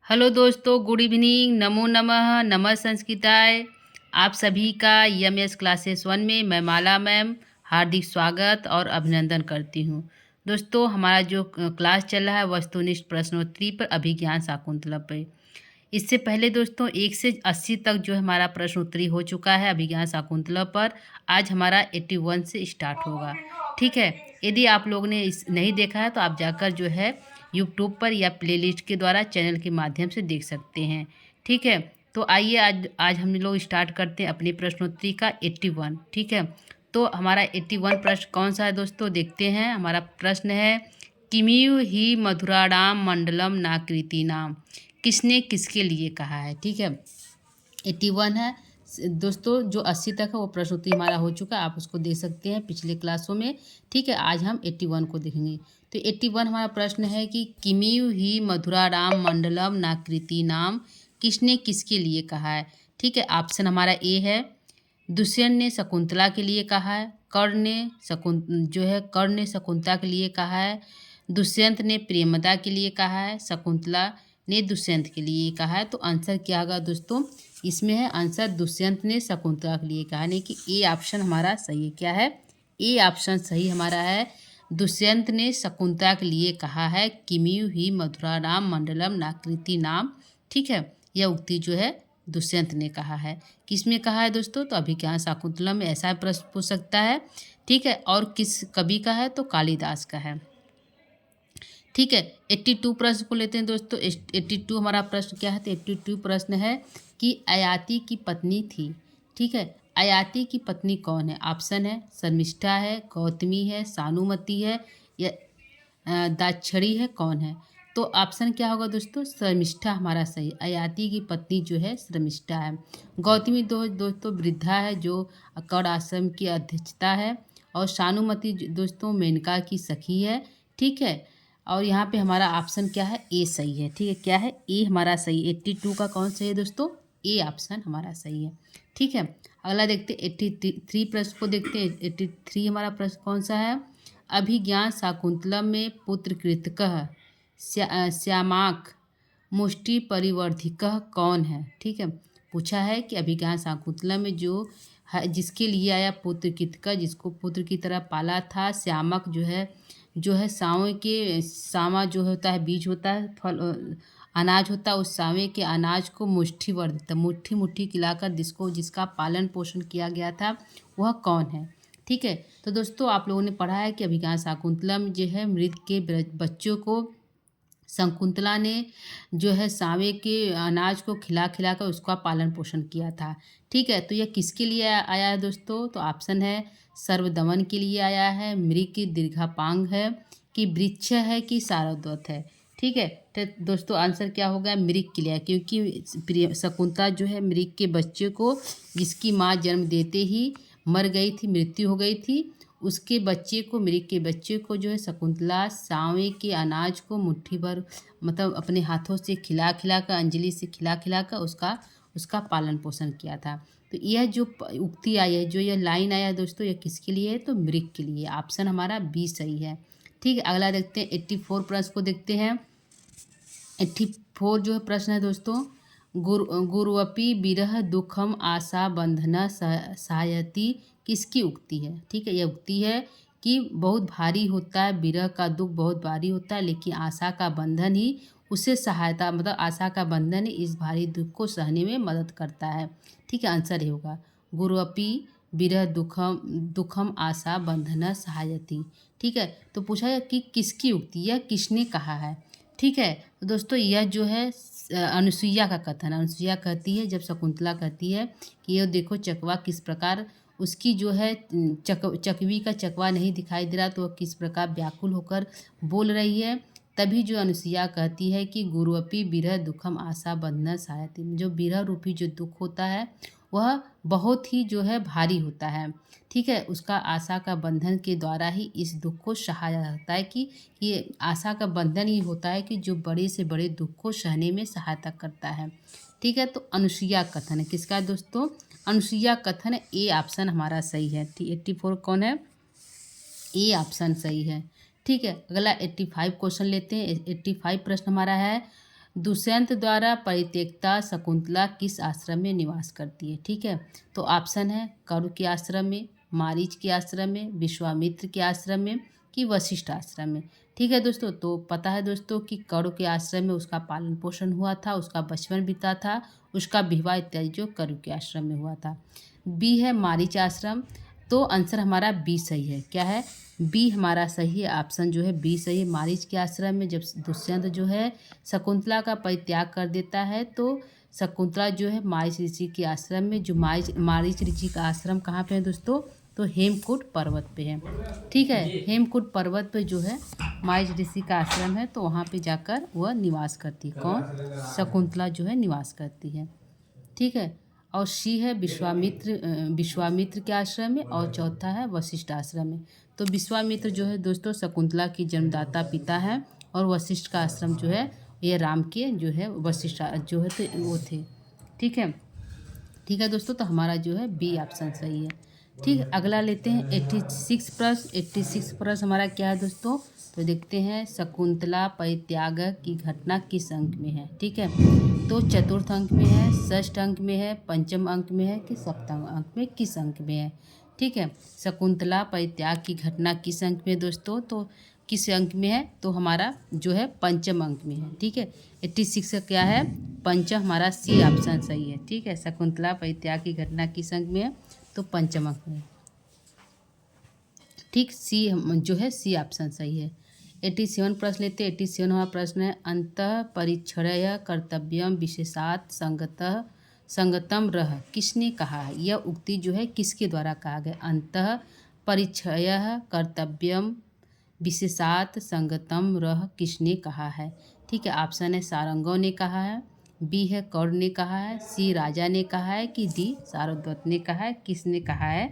Hello दोस्तों, good evening, नमो नमः, नमः संस्कृताय। आप सभी का यमएस क्लासेस 1 में मैं माला मैम हार्दिक स्वागत और अभिनंदन करती हूँ। दोस्तों, हमारा जो क्लास चल रहा है वस्तुनिष्ठ प्रश्नोत्तरी पर अभिज्ञान शाकुंतलम पे। इससे पहले दोस्तों 1 से 80 तक जो हमारा प्रश्नोत्तरी हो चुका है अभिज्ञान शाकुंतलम पर। आज हमारा 81 से स्टार्ट होगा। ठीक है, यदि आप लोगों ने इस नहीं देखा है तो आप जाकर जो है यूट्यूब पर या प्लेलिस्ट के द्वारा चैनल के माध्यम से देख सकते हैं। ठीक है, तो आइए आज आज हम लोग स्टार्ट करते हैं अपनी प्रश्नोत्तरी का 81। ठीक है, तो हमारा 81 प्रश्न कौन सा है दोस्तों, देखते हैं। हमारा प्रश्न है किमियु ही मधुराणाम मंडलम नाकृति नाम, किसने किसके लिए कहा है। ठीक है, 81 है दोस्तों। जो 80 तक है वो प्रश्नोत्तरी हमारा हो चुका है, आप उसको देख सकते हैं पिछले क्लासों में। ठीक है, आज हम 81 को देखेंगे। तो 81 हमारा प्रश्न है कि किमियु ही मधुराणाम मंडलम नाकृति नाम, किसने किसके लिए कहा है। ठीक है, ऑप्शन हमारा ए है, दुष्यंत ने शकुंतला के लिए कहा है, कर्ण ने कर्ण ने शकुंतला के लिए कहा है, दुष्यंत ने प्रेमदा के लिए कहा है, शकुंतला ने दुष्यंत के लिए कहा है। तो आंसर क्या होगा दोस्तों, इसमें है आंसर दुष्यंत ने शकुंतला के लिए कहा, यानी कि ए ऑप्शन हमारा सही है। क्या है, ए ऑप्शन सही हमारा है। दुष्यंत ने शकुंतला के लिए कहा है किमियु ही मधुराणाम मंडलम नाकृति नाम। ठीक है, यह उक्ति जो है दुष्यंत ने कहा है। किस में कहा है दोस्तों, तो अभिज्ञान शाकुंतलम में ऐसा प्रश्न पूछ सकता है। ठीक है, और किस कवि का है, तो कालिदास का है। ठीक है, 82 प्रश्न को लेते हैं दोस्तों। 82 हमारा प्रश्न क्या है, तो 82 प्रश्न है कि अयाति की पत्नी थी। ठीक है, अयाति की पत्नी कौन है। ऑप्शन है शर्मिष्ठा है, गौतमी है, सानुमति है, या दाक्षरी है, कौन है। तो ऑप्शन क्या होगा दोस्तों, शर्मिष्ठा हमारा सही। अयाति की पत्नी जो है शर्मिष्ठा है। गौतमी दोस्तों वृद्धा है जो कौड़ आश्रम की अध्यक्षता है, और सानुमति दोस्तों मेनका की सखी है। ठीक है, और यहाँ पे हमारा ऑप्शन क्या है, ए सही है। ठीक है, क्या है, ए हमारा सही। 82 का कौन सही है दोस्तों, ए ऑप्शन हमारा सही है। ठीक है, अगला देखते हैं 83 प्रश्न को देखते हैं। 83 हमारा प्रश्न कौन सा है, अभिज्ञान शाकुंतलम में पुत्र कृतकः श्यामाक मुष्टि परिवर्धिकः कौन है। ठीक है, पूछा है कि अभिज्ञान शाकुंतलम में जो है जिसके लिए आया पुत्र कृतकः, जिसको पुत्र की तरह पाला था, श्यामक जो है सांवे के, सामा जो होता है बीज होता है, फल अनाज होता है, उस सांवे के अनाज को मुट्ठी वर्धित मुट्ठी मुट्ठी खिलाकर जिसका पालन पोषण किया गया था, वह कौन है। ठीक है, तो दोस्तों आप लोगों ने पढ़ा है कि अभिज्ञान शाकुंतलम जो है मृत के बच्चों को शकुंतला ने जो है सांवे के अनाज को खिला खिला कर उसका पालन पोषण किया था। ठीक है, तो यह किसके लिए आया है दोस्तों, तो ऑप्शन है सर्वदमन के लिए आया है, मृग की दीर्घापांग है, कि वृक्ष है, कि सारस्वत है। ठीक है, तो दोस्तों आंसर क्या होगा, मृग के लिए, क्योंकि शकुंतला जो है मृग के बच्चे को, जिसकी माँ जन्म देते ही मर गई थी, मृत्यु हो गई थी, उसके बच्चे को, मृग के बच्चे को जो है शकुंतला सांवे के अनाज को मुट्ठी भर मतलब अपने हाथों से खिला खिला कर, अंजलि से खिला खिला कर उसका पालन पोषण किया था। तो यह जो उक्ति आई है, जो यह लाइन आया है दोस्तों, यह किसके लिए है, तो मृग के लिए। ऑप्शन हमारा बी सही है। ठीक है, अगला देखते हैं 84 प्रश्न को देखते हैं। 84 जो है प्रश्न है दोस्तों, गुरुवपि विरह दुखम आशा बंधना सहायति, किसकी उक्ति है। ठीक है, यह उक्ति है कि बहुत भारी होता है, विरह का दुख बहुत भारी होता है, लेकिन आशा का बंधन ही उसे सहायता, मतलब आशा का बंधन ही इस भारी दुख को सहने में मदद करता है। ठीक है, आंसर ये होगा गुरुवपि विरह दुखम आशा बंधना सहायति। ठीक है, तो पूछा है कि किसकी उक्ति, यह किसने कहा है। ठीक है, तो दोस्तों यह जो है अनुसुईया का कथन। अनुसुईया कहती है, जब शकुंतला कहती है कि ये देखो चकवा किस प्रकार उसकी जो है चकवी का चकवा नहीं दिखाई दे रहा, तो वह किस प्रकार व्याकुल होकर बोल रही है। तभी जो अनुसुईया कहती है कि गुरुवपि विरह दुखम आशा बंधना सहायति, जो विरह रूपी जो दुख होता है वह बहुत ही जो है भारी होता है। ठीक है, उसका आशा का बंधन के द्वारा ही इस दुख को सहा जा सकता है, कि ये आशा का बंधन ही होता है कि जो बड़े से बड़े दुख को सहने में सहायता करता है। ठीक है, तो अनुसुईया कथन है किसका दोस्तों, अनुसुईया कथन, ए ऑप्शन हमारा सही है। 84 कौन है, ए ऑप्शन सही है। ठीक है, अगला 85 क्वेश्चन लेते हैं। 85 प्रश्न हमारा है, दुष्यंत द्वारा परित्यक्ता शकुंतला किस आश्रम में निवास करती है? ठीक है, तो ऑप्शन है करू के आश्रम में, मारीच के आश्रम में, विश्वामित्र के आश्रम में कि वशिष्ठ आश्रम में। ठीक है दोस्तों, तो पता है दोस्तों कि करू के आश्रम में उसका पालन पोषण हुआ था, उसका बचपन बीता था, उसका विवाह इत्यादि जो करू के आश्रम में हुआ था। बी है मारीच आश्रम, तो आंसर हमारा बी सही है। क्या है? बी हमारा सही है, ऑप्शन जो है बी सही है। मारीच के आश्रम में जब दुष्यंत जो है शकुंतला का परित्याग कर देता है तो शकुंतला जो है मारीच ऋषि के आश्रम में, जो मारीच ऋषि का आश्रम कहाँ पे है दोस्तों? तो हेमकूट पर्वत पे है। ठीक है, हेमकूट पर्वत पे जो है मारीच ऋषि का आश्रम है, तो वहाँ पे जाकर वह निवास करती है। कौन? शकुंतला जो है निवास करती है। ठीक है, और सी है विश्वामित्र के आश्रम में, और चौथा है वशिष्ठ आश्रम में। तो विश्वामित्र जो है दोस्तों शकुंतला की जन्मदाता पिता है, और वशिष्ठ का आश्रम जो है ये राम के जो है वशिष्ठ जो है तो वो थे। ठीक है, ठीक है दोस्तों, तो हमारा जो है बी ऑप्शन सही है। ठीक है, अगला लेते हैं 86 प्रश्न। 86 प्रश्न हमारा क्या है दोस्तों? तो देखते हैं शकुंतला परित्याग की घटना किस अंक में है? ठीक है, तो चतुर्थ अंक में है, षष्ठ अंक में है, पंचम अंक में है कि सप्तम अंक में, किस अंक में है? ठीक है, शकुंतला परित्याग की घटना किस अंक में दोस्तों? तो किस अंक में है? तो हमारा जो है पंचम अंक में है। ठीक है, 86 का क्या है? पंचम, हमारा सी ऑप्शन सही है। ठीक है, शकुंतला परित्याग की घटना किस अंक में है? तो पंचम अंक में। ठीक, सी जो है सी ऑप्शन सही है। 87 प्रश्न लेते हैं। 87वां प्रश्न है अंतः परिच्छय कर्तव्यम विशेषात संगतम रह किसने कहा है? यह उक्ति जो है किसके द्वारा कहा गया? अंतः परिच्छय कर्तव्यम विशेषात संगतम रह किसने कहा है? ठीक है, ऑप्शन है सारंगों ने कहा है, बी है कौर ने कहा है, सी राजा ने कहा है कि डी सारद्वत ने कहा है, किसने कहा है?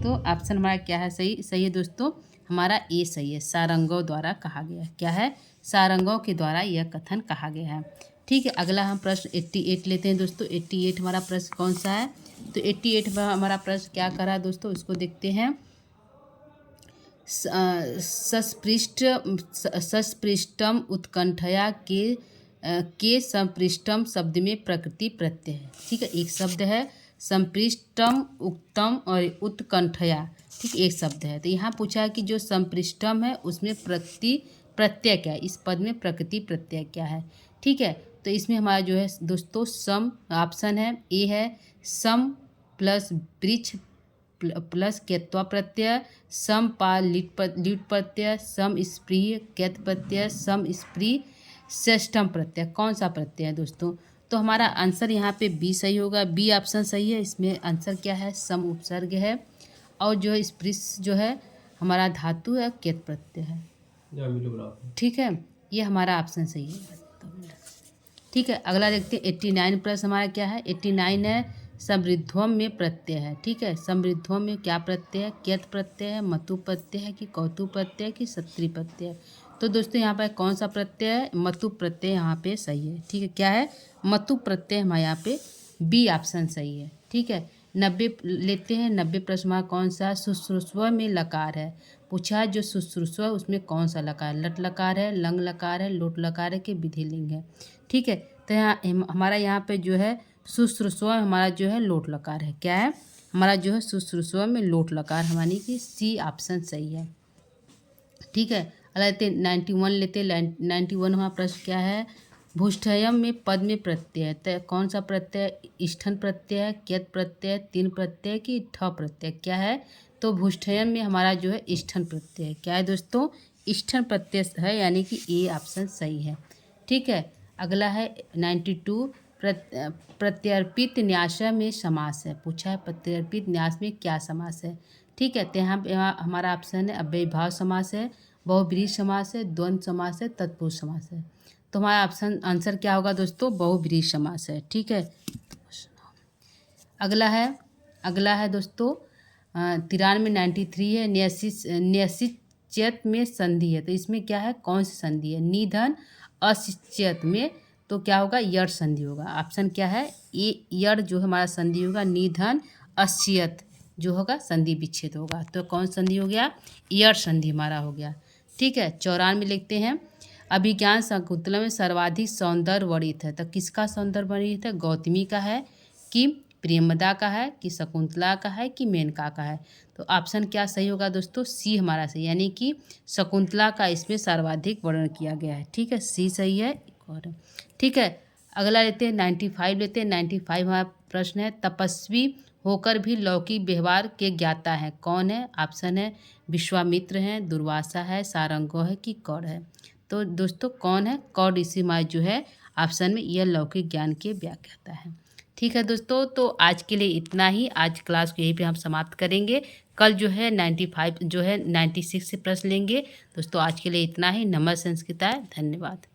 तो ऑप्शन हमारा क्या है? सही सही है दोस्तों, हमारा ए सही है, सारंगों द्वारा कहा गया है। क्या है? सारंगों के द्वारा यह कथन कहा गया है। ठीक है, अगला हम प्रश्न 88 लेते हैं दोस्तों। 88 हमारा प्रश्न कौन सा है? तो 88 में हमारा प्रश्न क्या कर रहा है दोस्तों, इसको देखते हैं। सस्पृष्टम उत्कंठया के संपृष्टम शब्द में प्रकृति प्रत्यय है। ठीक है, एक शब्द है संपृष्टम, उक्तम और उत्कंठया। ठीक, एक शब्द है। तो यहाँ पूछा है कि जो संपृष्टम है उसमें प्रकृति प्रत्यय क्या है? इस पद में प्रकृति प्रत्यय क्या है? ठीक है, तो इसमें हमारा जो है दोस्तों सम ऑप्शन है, ए है सम प्लस वृक्ष प्लस केत्वा प्रत्यय, सम पाल लीट प्रत्यय, सम स्प्रिय केत प्रत्यय, सम स्प्रिय षष्ठम प्रत्यय। कौन सा प्रत्यय है दोस्तों? तो हमारा आंसर यहाँ पे बी सही होगा, बी ऑप्शन सही है। इसमें आंसर क्या है? सम उपसर्ग है, और जो है स्प्रिय जो है हमारा धातु है, केत प्रत्यय है। ठीक है, ये हमारा ऑप्शन सही है। ठीक है, अगला देखते हैं 89 प्रश्न हमारा क्या है? 89 है समृद्धोम में प्रत्यय है। ठीक है, समृद्धोम में क्या प्रत्यय है? केत प्रत्यय है, मतु प्रत्यय है कि कौतु प्रत्यय है कि सत्री प्रत्यय है? तो दोस्तों यहाँ पर कौन सा प्रत्यय है? मतु प्रत्यय यहाँ पे सही है। ठीक है, क्या है? मतु प्रत्यय हमारे यहाँ पे बी ऑप्शन सही है। ठीक है, 90 लेते हैं। 90 प्रश्न हमारा कौन सा? शुश्रूषव में लकार है। पूछा है जो शुश्रूषव उसमें कौन सा लकार? लट लकार है, लंग लकार है, लोट लकार है कि विधिलिंग है? ठीक है, तो यहाँ हमारा यहाँ पे जो है शुश्रूषव हमारा जो है लोट लकार है। क्या है? हमारा जो है शुश्रूषव में लोट लकार, हमारी की सी ऑप्शन सही है। ठीक है, अगला लेते 91 लेते। 91 हमारा प्रश्न क्या है? भूष्ठयम में पद में प्रत्यय है, तो कौन सा प्रत्यय? इष्ठन प्रत्यय है, केत प्रत्यय, तीन प्रत्यय की ठ प्रत्यय? क्या है? तो भूष्ठयम में हमारा जो है इष्ठन प्रत्यय है। क्या है दोस्तों? इष्ठन प्रत्यय है, यानी कि ए ऑप्शन सही है। ठीक है, अगला है 92 प्रत्यर्पित न्यास में समास है। पूछा है प्रत्यर्पित न्यास में क्या समास है? ठीक है, तो यहाँ हमारा ऑप्शन है अव्ययीभाव समास है, बहुब्रीहि समास है, द्वंद्व समास है, तत्पुरुष समास है। तो हमारा ऑप्शन आंसर क्या होगा दोस्तों? बहुब्रीहि समास है। ठीक है, अगला है दोस्तों 93 93 है न्यसिच्यत में संधि है। तो इसमें क्या है? कौन सी संधि है? निधन अशिच्यत में, तो क्या होगा? यड़ संधि होगा। ऑप्शन क्या है? ये यड़ जो हमारा संधि होगा, निधन अशियत जो होगा संधि विच्छेद होगा। तो कौन संधि हो गया? यड़ संधि हमारा हो गया। ठीक है, 94 लिखते हैं अभिज्ञान शकुंतला में सर्वाधिक सौंदर्य वर्णित है, तो किसका सौंदर्य वर्णित है? गौतमी का है कि प्रेमदा का है कि शकुंतला का है कि मेनका का है? तो ऑप्शन क्या सही होगा दोस्तों? सी हमारा सही, यानी कि शकुंतला का इसमें सर्वाधिक वर्णन किया गया है। ठीक है, सी सही है। एक और ठीक है, अगला लेते हैं 95 लेते हैं। 95 हमारा प्रश्न है, तपस्वी होकर भी लौकिक व्यवहार के ज्ञाता है कौन है? ऑप्शन है विश्वामित्र हैं, दुर्वासा है, सारंगो है कि कौर है? तो दोस्तों कौन है? कौर ऋषि महाराज जो है ऑप्शन में यह लौकिक ज्ञान के व्याख्याता है। ठीक है दोस्तों, तो आज के लिए इतना ही। आज क्लास को यहीं पे हम समाप्त करेंगे। कल जो है 95 जो है 96 से प्रश्न लेंगे। दोस्तों आज के लिए इतना ही। नमः संस्कृताय, धन्यवाद।